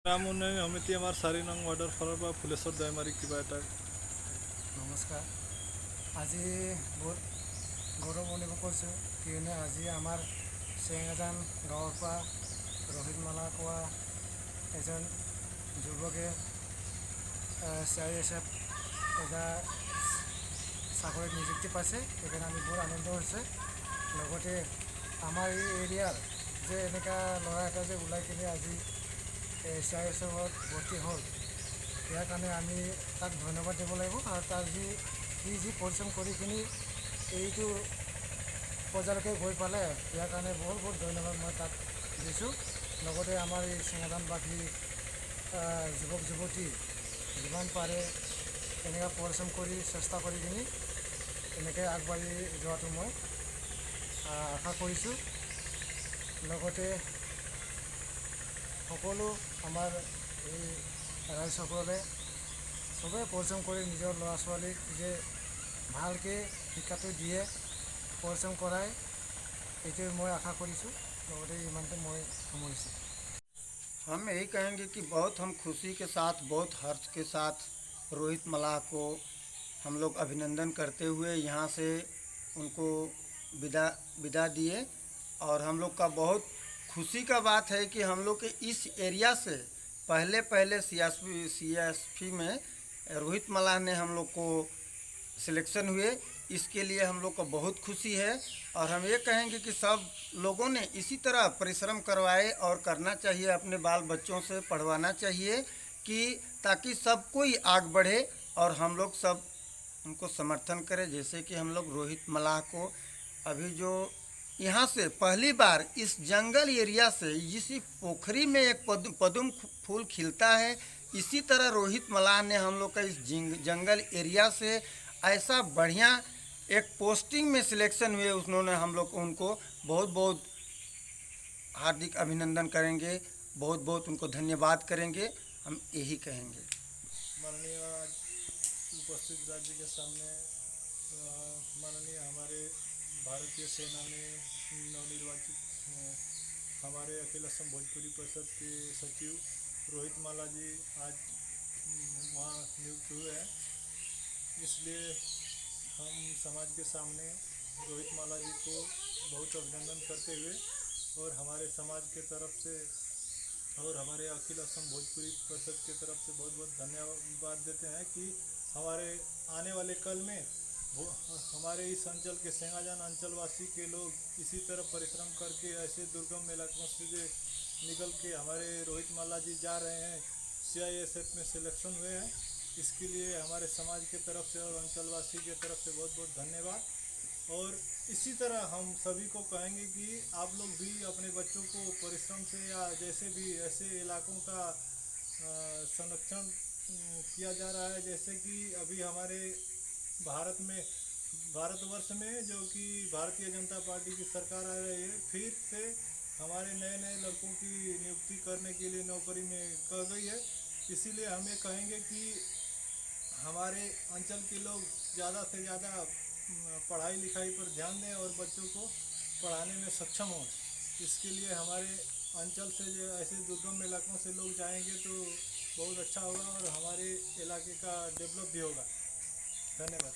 গ্রাম উন্নয়ন সমিতি আমাৰ 4 নং ৱাৰ্ডৰ ফালৰ পৰা ফুলেশ্বৰ দৈমাৰী কিবা এটা নমস্কাৰ। আজি বহুত গৌৰৱ অনুভৱ কৰিছোঁ, কিয়নো আজি আমাৰ চেঙাজান গাঁৱৰ পৰা ৰোহিত মালা কোৱা এজন যুৱকে CISF এটা চাকৰিত নিযুক্তি পাইছে। সেইকাৰণে আমি বহুত আনন্দ হৈছে। লগতে আমাৰ এই এৰিয়াৰ যে এনেকুৱা ল'ৰা এটা যে ওলাই কিনে আজি CISFত ভৰ্তি হ'ল, ইয়াৰ কাৰণে আমি তাক ধন্যবাদ দিব লাগিব। আৰু তাৰ সি পৰিশ্ৰম কৰি কিনি এইটো পৰ্যায়লৈকে গৈ পালে, ইয়াৰ কাৰণে বহুত বহুত ধন্যবাদ মই তাক দিছোঁ। লগতে আমাৰ এই চেঙাজানবাসী যুৱক যুৱতী যিমান পাৰে এনেকৈ পৰিশ্ৰম কৰি চেষ্টা কৰি কিনি এনেকৈ আগবাঢ়ি যোৱাটো মই আশা কৰিছোঁ। লগতে সকলো আমাৰ এই ৰাইজসকলে চবেই পৰিশ্ৰম কৰি নিজৰ ল'ৰা ছোৱালীক যে ভালকৈ শিক্ষাটো দিয়ে, পৰিশ্ৰম কৰাই, এইটোৱে মই আশা কৰিছোঁ। লগতে ইমানতে মই সামৰিছোঁ। हम यही कहेंगे कि बहुत हम खुशी के साथ, बहुत हर्ष के साथ रोहित मलाह को हम लोग अभिनंदन करते हुए यहाँ से उनको विदा विदा दिए। और हम लोग का बहुत खुशी का बात है कि हम लोग के इस एरिया से पहले CSP में रोहित मलाह ने हम लोग को सिलेक्शन हुए। इसके लिए हम लोग को बहुत खुशी है। और हम ये कहेंगे कि सब लोगों ने इसी तरह परिश्रम करवाए और करना चाहिए, अपने बाल बच्चों से पढ़वाना चाहिए, कि ताकि सब कोई आगे बढ़े और हम लोग सब उनको समर्थन करें। जैसे कि हम लोग रोहित मलाह को अभी जो यहाँ से पहली बार इस जंगल एरिया से इसी पोखरी में एक पदुम फूल खिलता है, इसी तरह रोहित मलाह ने हम लोग का इस जंगल एरिया से ऐसा बढ़िया एक पोस्टिंग में सिलेक्शन हुए। उन्होंने हम लोग उनको बहुत बहुत हार्दिक अभिनंदन करेंगे, बहुत बहुत उनको धन्यवाद करेंगे, हम यही कहेंगे। माननीय उपस्थित राज्य के सामने माननीय हमारे भारतीय सेना में नवनिर्वाचित हमारे अखिल असम भोजपुरी परिषद के सचिव रोहित माला जी आज वहाँ नियुक्त हुए हैं। इसलिए हम समाज के सामने रोहित माला जी को बहुत अभिनंदन करते हुए और हमारे समाज के तरफ से और हमारे अखिल असम भोजपुरी परिषद की तरफ से बहुत बहुत धन्यवाद देते हैं कि हमारे आने वाले कल में हमारे इस अंचल के सेंगाजान अंचलवासी के लोग इसी तरह परिश्रम करके ऐसे दुर्गम इलाकों से निकल के हमारे रोहित माला जी जा रहे हैं, CISF में सिलेक्शन हुए हैं। इसके लिए हमारे समाज के तरफ से और अंचलवासी के तरफ से बहुत बहुत धन्यवाद। और इसी तरह हम सभी को कहेंगे कि आप लोग भी अपने बच्चों को परिश्रम से या जैसे भी ऐसे इलाकों का संरक्षण किया जा रहा है, जैसे कि अभी हमारे भारतवर्ष में जो कि भारतीय जनता पार्टी की सरकार आ रही है, फिर से हमारे नए नए लड़कों की नियुक्ति करने के लिए नौकरी में कर गई है। इसीलिए हम ये कहेंगे कि हमारे अंचल के लोग ज़्यादा से ज़्यादा पढ़ाई लिखाई पर ध्यान दें और बच्चों को पढ़ाने में सक्षम हों। इसके लिए हमारे अंचल से जो ऐसे दुर्गम इलाकों से लोग जाएंगे तो बहुत अच्छा होगा और हमारे इलाके का डेवलप भी होगा। धन्यवाद।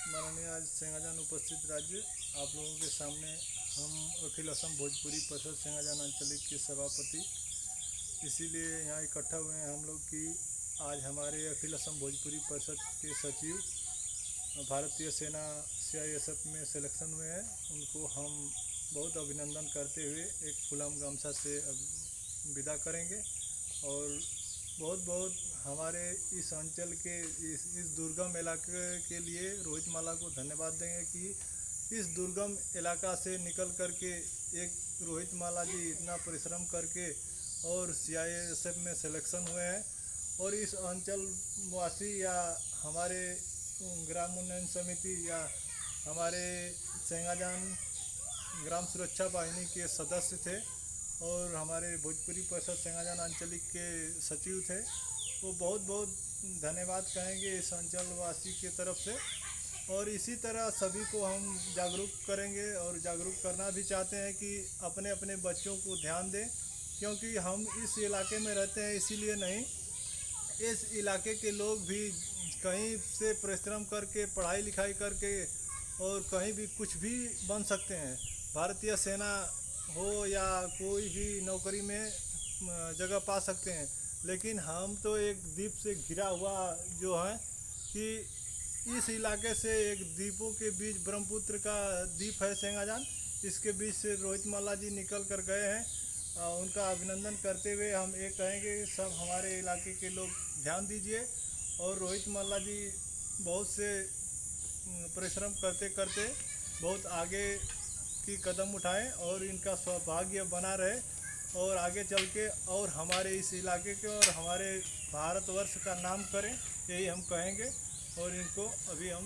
माननीय आज सेंगाजान उपस्थित राज्य, आप लोगों के सामने हम अखिल असम भोजपुरी परिषद सेंगाजान आंचलिक के सभापति इसीलिए यहाँ इकट्ठा हुए हैं हम लोग कि आज हमारे अखिल असम भोजपुरी परिषद के सचिव भारतीय सेना CISF में सिलेक्शन हुए हैं, उनको हम बहुत अभिनंदन करते हुए एक फुलाम गमछा से विदा करेंगे। और बहुत बहुत हमारे इस अंचल के इस दुर्गम इलाके के लिए रोहित माला को धन्यवाद देंगे कि इस दुर्गम इलाका से निकल करके एक रोहित माला जी इतना परिश्रम करके और CISF में सिलेक्शन हुए हैं। और इस अंचल वासी या हमारे ग्राम उन्नयन समिति या हमारे सेंगाजान ग्राम सुरक्षा वाहिनी के सदस्य थे और हमारे भोजपुरी परिषद सेंगाजान आंचलिक के सचिव थे, वो बहुत बहुत धन्यवाद कहेंगे इस अंचलवासी के तरफ से। और इसी तरह सभी को हम जागरूक करेंगे और जागरूक करना भी चाहते हैं कि अपने अपने बच्चों को ध्यान दें क्योंकि हम इस इलाके में रहते हैं इसीलिए नहीं, इस इलाके के लोग भी कहीं से परिश्रम करके पढ़ाई लिखाई करके और कहीं भी कुछ भी बन सकते हैं। भारतीय सेना हो या कोई भी नौकरी में जगह पा सकते हैं। लेकिन हम तो एक द्वीप से घिरा हुआ जो है कि इस इलाके से एक द्वीपों के बीच ब्रह्मपुत्र का द्वीप है सेंगाजान, इसके बीच से रोहित मल्ला जी निकल कर गए हैं। उनका अभिनंदन करते हुए हम ये कहेंगे कि सब हमारे इलाके के लोग ध्यान दीजिए और रोहित मल्ला जी बहुत से परिश्रम करते करते बहुत आगे की कदम उठाएं और इनका सौभाग्य बना रहे और आगे चल के और हमारे इस इलाके के और हमारे भारतवर्ष का नाम करें, यही हम कहेंगे। और इनको अभी हम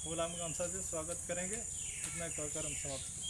गुलाम गामसा से स्वागत करेंगे। इतना कहकर हम समाप्त करें।